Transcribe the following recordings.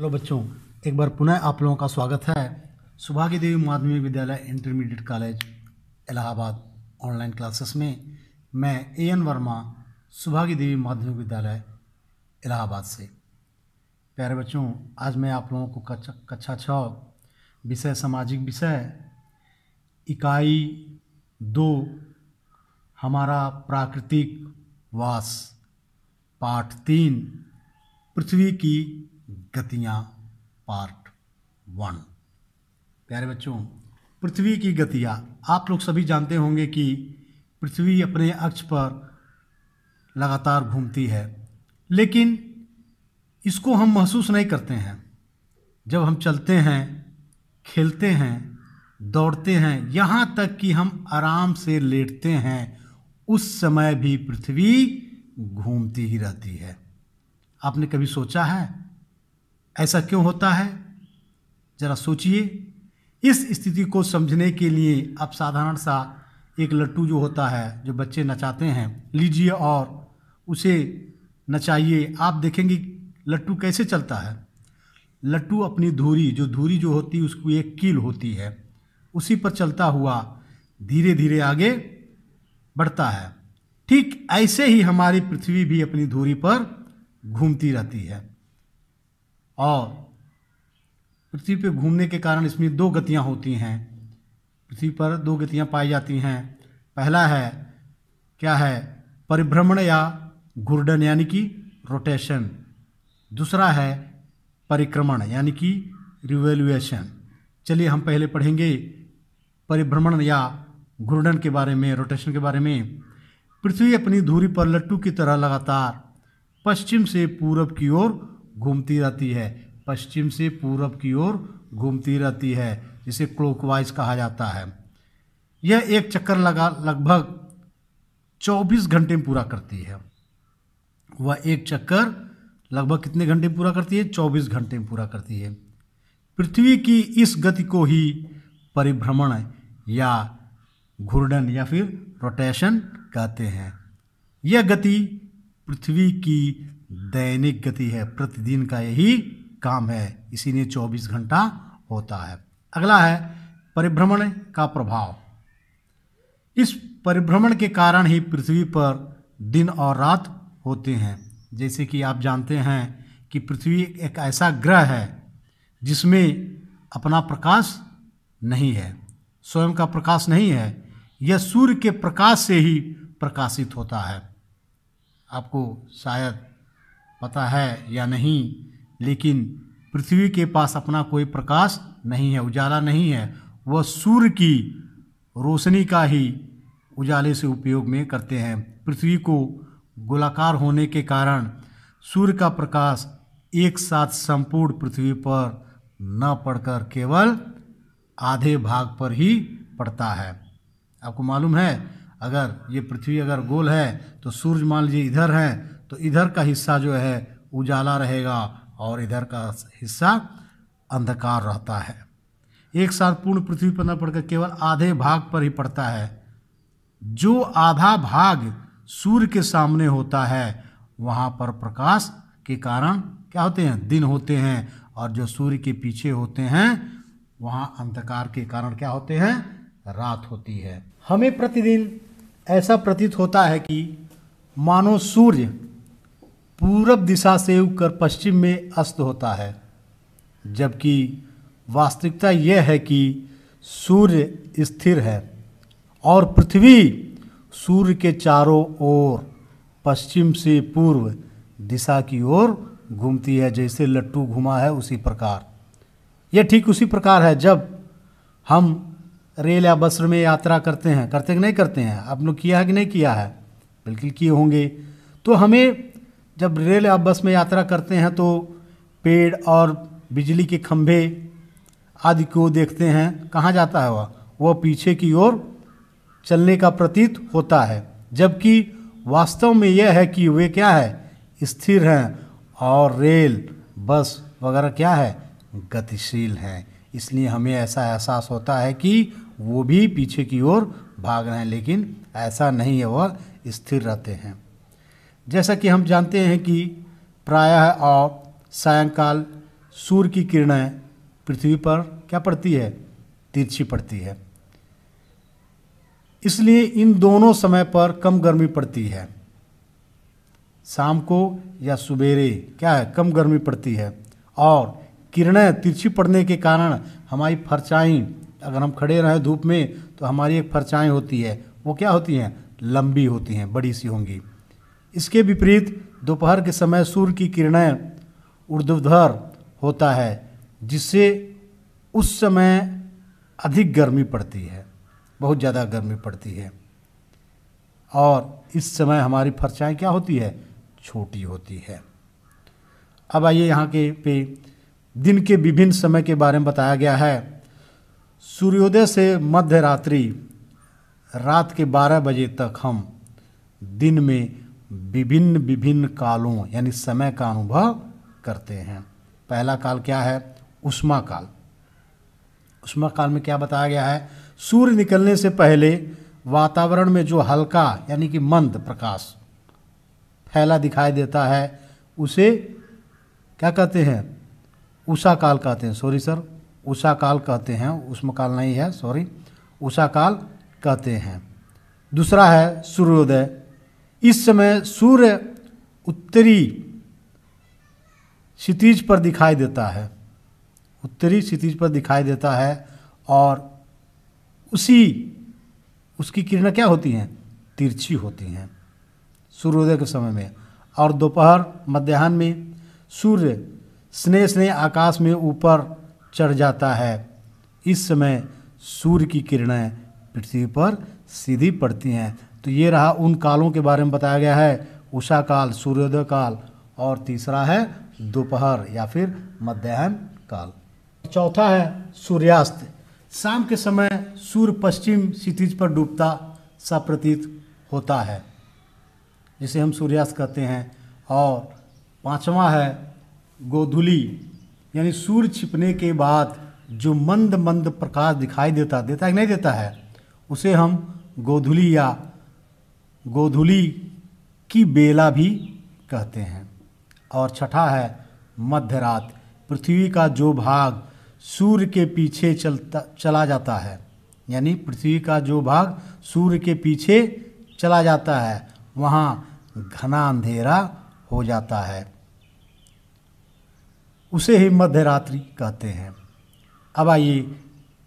Hello बच्चों, एक बार पुनः आप लोगों का स्वागत है सुभागी देवी माध्यमिक विद्यालय intermediate college Allahabad online classes में। मैं एएन वर्मा, सुभागी देवी माध्यमिक विद्यालय इलाहाबाद से। प्यारे बच्चों, आज मैं आप लोगों को कक्षा 6 विषय सामाजिक विषय इकाई 2 हमारा प्राकृतिक वास पाठ 3 पृथ्वी की गतियाँ पार्ट 1। प्यारे बच्चों, पृथ्वी की गतियाँ आप लोग सभी जानते होंगे कि पृथ्वी अपने अक्ष पर लगातार घूमती है, लेकिन इसको हम महसूस नहीं करते हैं। जब हम चलते हैं, खेलते हैं, दौड़ते हैं, यहाँ तक कि हम आराम से लेटते हैं, उस समय भी पृथ्वी घूमती ही रहती है। आपने कभी सोचा है ऐसा क्यों होता है? ज़रा सोचिए। इस स्थिति को समझने के लिए आप साधारण सा एक लट्टू जो होता है, जो बच्चे नचाते हैं, लीजिए और उसे नचाइए। आप देखेंगे लट्टू कैसे चलता है। लट्टू अपनी धुरी जो होती है, उसकी एक कील होती है, उसी पर चलता हुआ धीरे धीरे आगे बढ़ता है। ठीक ऐसे ही हमारी पृथ्वी भी अपनी धुरी पर घूमती रहती है, और पृथ्वी पर घूमने के कारण इसमें 2 गतियाँ होती हैं। पृथ्वी पर 2 गतियाँ पाई जाती हैं। पहला है क्या है? परिभ्रमण या घूर्णन यानी कि रोटेशन। दूसरा है परिक्रमण यानी कि रिवोल्यूशन। चलिए हम पहले पढ़ेंगे परिभ्रमण या घूर्णन के बारे में, रोटेशन के बारे में। पृथ्वी अपनी धुरी पर लट्टू की तरह लगातार पश्चिम से पूरब की ओर घूमती रहती है। पश्चिम से पूरब की ओर घूमती रहती है, जिसे क्लॉकवाइज कहा जाता है। यह एक चक्कर लगभग 24 घंटे में पूरा करती है। वह एक चक्कर लगभग कितने घंटे में पूरा करती है? 24 घंटे में पूरा करती है। पृथ्वी की इस गति को ही परिभ्रमण या घूर्णन या फिर रोटेशन कहते हैं। यह गति पृथ्वी की दैनिक गति है, प्रतिदिन का यही काम है, इसीलिए 24 घंटा होता है। अगला है परिभ्रमण का प्रभाव। इस परिभ्रमण के कारण ही पृथ्वी पर दिन और रात होते हैं। जैसे कि आप जानते हैं कि पृथ्वी एक ऐसा ग्रह है जिसमें अपना प्रकाश नहीं है, स्वयं का प्रकाश नहीं है। यह सूर्य के प्रकाश से ही प्रकाशित होता है। आपको शायद पता है या नहीं, लेकिन पृथ्वी के पास अपना कोई प्रकाश नहीं है, उजाला नहीं है। वह सूर्य की रोशनी का ही उजाले से उपयोग में करते हैं। पृथ्वी को गोलाकार होने के कारण सूर्य का प्रकाश एक साथ संपूर्ण पृथ्वी पर न पड़कर केवल आधे भाग पर ही पड़ता है। आपको मालूम है, अगर ये पृथ्वी अगर गोल है तो सूर्य मान लीजिए इधर है, तो इधर का हिस्सा जो है उजाला रहेगा और इधर का हिस्सा अंधकार रहता है। एक साथ पूर्ण पृथ्वी पर न पड़कर केवल आधे भाग पर ही पड़ता है। जो आधा भाग सूर्य के सामने होता है, वहाँ पर प्रकाश के कारण क्या होते हैं? दिन होते हैं, और जो सूर्य के पीछे होते हैं वहाँ अंधकार के कारण क्या होते हैं? रात होती है। हमें प्रतिदिन ऐसा प्रतीत होता है कि मानो सूर्य पूरब दिशा से उगकर पश्चिम में अस्त होता है, जबकि वास्तविकता यह है कि सूर्य स्थिर है और पृथ्वी सूर्य के चारों ओर पश्चिम से पूर्व दिशा की ओर घूमती है। जैसे लट्टू घुमा है उसी प्रकार यह ठीक उसी प्रकार है। जब हम रेल या बस में यात्रा करते हैं, करते कि नहीं करते हैं? आप लोग किया है कि नहीं किया है? बिल्कुल किए होंगे। तो हमें जब रेल या बस में यात्रा करते हैं तो पेड़ और बिजली के खंभे आदि को देखते हैं। कहाँ जाता है वह पीछे की ओर चलने का प्रतीत होता है, जबकि वास्तव में यह है कि वे क्या है? स्थिर हैं, और रेल बस वगैरह क्या है? गतिशील हैं। इसलिए हमें ऐसा एहसास होता है कि वो भी पीछे की ओर भाग रहे हैं, लेकिन ऐसा नहीं है, वह स्थिर रहते हैं। जैसा कि हम जानते हैं कि प्रायः और सायंकाल सूर्य की किरणें पृथ्वी पर क्या पड़ती है, तिरछी पड़ती है। इसलिए इन दोनों समय पर कम गर्मी पड़ती है। शाम को या सवेरे क्या है, कम गर्मी पड़ती है। और किरणें तिरछी पड़ने के कारण हमारी परछाई, अगर हम खड़े रहें धूप में तो हमारी एक परछाई होती है, वो क्या होती हैं, लंबी होती हैं, बड़ी सी होंगी। इसके विपरीत दोपहर के समय सूर्य की किरणें ऊर्ध्वाधर होता है, जिससे उस समय अधिक गर्मी पड़ती है, बहुत ज़्यादा गर्मी पड़ती है। और इस समय हमारी परछाई क्या होती है, छोटी होती है। अब आइए यहाँ के पे दिन के विभिन्न समय के बारे में बताया गया है। सूर्योदय से मध्य रात्रि, रात के 12 बजे तक हम दिन में विभिन्न विभिन्न कालों यानी समय का अनुभव करते हैं। पहला काल क्या है, उष्मा काल। उष्मा काल में क्या बताया गया है, सूर्य निकलने से पहले वातावरण में जो हल्का यानी कि मंद प्रकाश फैला दिखाई देता है, उसे क्या कहते हैं, उषा काल कहते हैं। सॉरी सर, उषा काल कहते हैं, उष्मा काल नहीं है, सॉरी, उषा काल कहते हैं। दूसरा है सूर्योदय। इस समय सूर्य उत्तरी क्षितिज पर दिखाई देता है, उत्तरी क्षितिज पर दिखाई देता है और उसकी किरणें क्या होती हैं, तिरछी होती हैं सूर्योदय के समय में। और दोपहर मध्याह्न में सूर्य स्नेह स्नेह आकाश में ऊपर चढ़ जाता है। इस समय सूर्य की किरणें पृथ्वी पर सीधी पड़ती हैं। तो ये रहा उन कालों के बारे में बताया गया है, उषा काल, सूर्योदय काल, और तीसरा है दोपहर या फिर मध्याह्न काल। चौथा है सूर्यास्त। शाम के समय सूर्य पश्चिम क्षितिज पर डूबता सा प्रतीत होता है, जिसे हम सूर्यास्त कहते हैं। और पांचवा है गोधूली, यानी सूर्य छिपने के बाद जो मंद मंद प्रकाश दिखाई देता है कि नहीं देता है, उसे हम गोधूली या गोधूली की बेला भी कहते हैं। और छठा है मध्य रात। पृथ्वी का जो भाग सूर्य के पीछे चला जाता है, यानी पृथ्वी का जो भाग सूर्य के पीछे चला जाता है, वहाँ घना अंधेरा हो जाता है, उसे ही मध्य रात्रि कहते हैं। अब आइए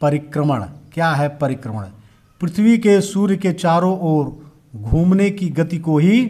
परिक्रमण। क्या है परिक्रमण? पृथ्वी के सूर्य के चारों ओर घूमने की गति को ही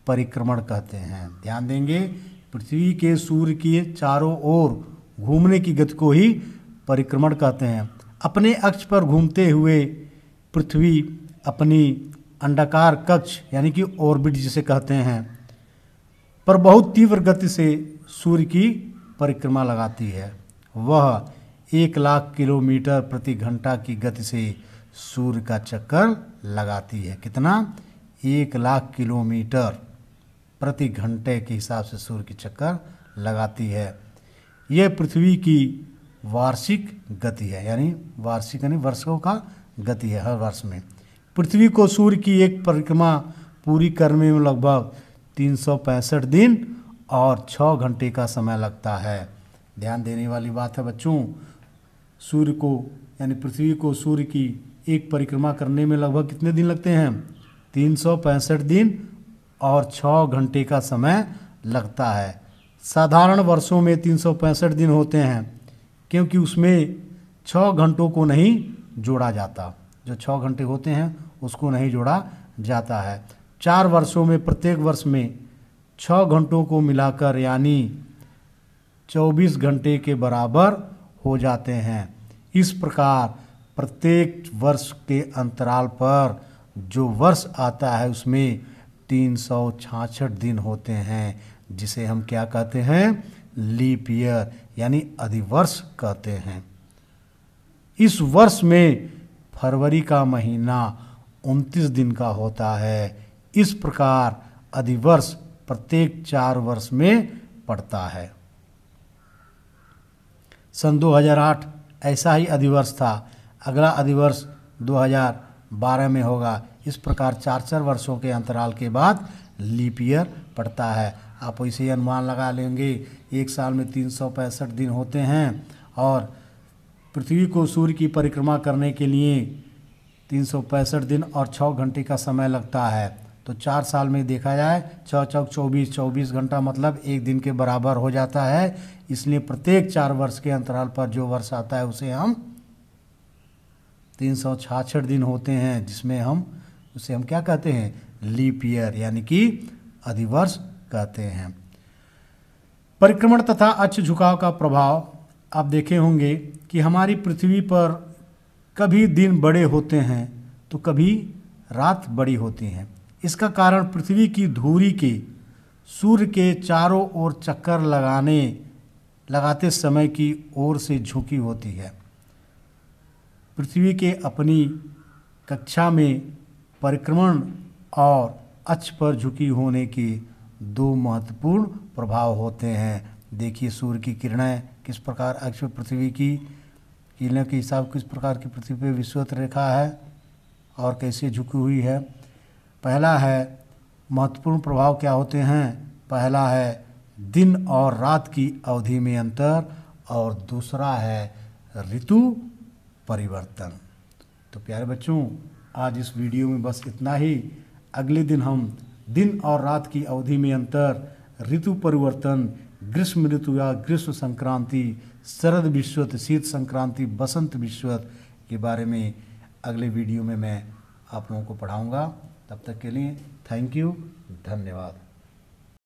परिक्रमण कहते हैं। ध्यान देंगे, पृथ्वी के सूर्य के चारों ओर घूमने की गति को ही परिक्रमण कहते हैं। अपने अक्ष पर घूमते हुए पृथ्वी अपनी अंडाकार कक्ष यानी कि ऑर्बिट जिसे कहते हैं पर बहुत तीव्र गति से सूर्य की परिक्रमा लगाती है। वह 1,00,000 किलोमीटर प्रति घंटा की गति से सूर्य का चक्कर लगाती है। कितना? 1,00,000 किलोमीटर प्रति घंटे के हिसाब से सूर्य की चक्कर लगाती है। यह पृथ्वी की वार्षिक गति है, यानी वार्षिक यानी वर्षों का गति है हर वर्ष में। पृथ्वी को सूर्य की एक परिक्रमा पूरी करने में लगभग 365 दिन और 6 घंटे का समय लगता है। ध्यान देने वाली बात है बच्चों, सूर्य को यानी पृथ्वी को सूर्य की एक परिक्रमा करने में लगभग कितने दिन लगते हैं? 365 दिन और 6 घंटे का समय लगता है। साधारण वर्षों में 365 दिन होते हैं, क्योंकि उसमें 6 घंटों को नहीं जोड़ा जाता। जो 6 घंटे होते हैं उसको नहीं जोड़ा जाता है। 4 वर्षों में प्रत्येक वर्ष में 6 घंटों को मिलाकर यानी 24 घंटे के बराबर हो जाते हैं। इस प्रकार प्रत्येक वर्ष के अंतराल पर जो वर्ष आता है उसमें 366 दिन होते हैं, जिसे हम क्या कहते हैं? लीप ईयर यानी अधिवर्ष कहते हैं। इस वर्ष में फरवरी का महीना 29 दिन का होता है। इस प्रकार अधिवर्ष प्रत्येक 4 वर्ष में पड़ता है। सन 2008 ऐसा ही अधिवर्ष था। अगला अधिवर्ष 2012 में होगा। इस प्रकार 4-4 वर्षों के अंतराल के बाद लीप ईयर पड़ता है। आप वैसे ही अनुमान लगा लेंगे, एक साल में 365 दिन होते हैं और पृथ्वी को सूर्य की परिक्रमा करने के लिए 365 दिन और 6 घंटे का समय लगता है। तो 4 साल में देखा जाए 6 चौक 24, 24 घंटा मतलब एक दिन के बराबर हो जाता है। इसलिए प्रत्येक 4 वर्ष के अंतराल पर जो वर्ष आता है उसे हम 366 दिन होते हैं, जिसमें हम उसे हम क्या कहते हैं, लीप ईयर यानी कि अधिवर्ष कहते हैं। परिक्रमण तथा अक्ष झुकाव का प्रभाव आप देखे होंगे कि हमारी पृथ्वी पर कभी दिन बड़े होते हैं तो कभी रात बड़ी होती हैं। इसका कारण पृथ्वी की धुरी के सूर्य के चारों ओर चक्कर लगाते समय की ओर से झुकी होती है। पृथ्वी के अपनी कक्षा में परिक्रमण और अक्ष पर झुकी होने के 2 महत्वपूर्ण प्रभाव होते हैं। देखिए सूर्य की किरणें किस प्रकार अक्ष पर पृथ्वी की किरणों के हिसाब किस प्रकार की पृथ्वी पर विषुवत रेखा है और कैसे झुकी हुई है। पहला है महत्वपूर्ण प्रभाव क्या होते हैं, पहला है दिन और रात की अवधि में अंतर और दूसरा है ऋतु परिवर्तन। तो प्यारे बच्चों, आज इस वीडियो में बस इतना ही। अगले दिन हम दिन और रात की अवधि में अंतर, ऋतु परिवर्तन, ग्रीष्म ऋतु या ग्रीष्म संक्रांति, शरद विषुवत, शीत संक्रांति, बसंत विषुवत के बारे में अगले वीडियो में मैं आप लोगों को पढ़ाऊंगा। तब तक के लिए थैंक यू, धन्यवाद।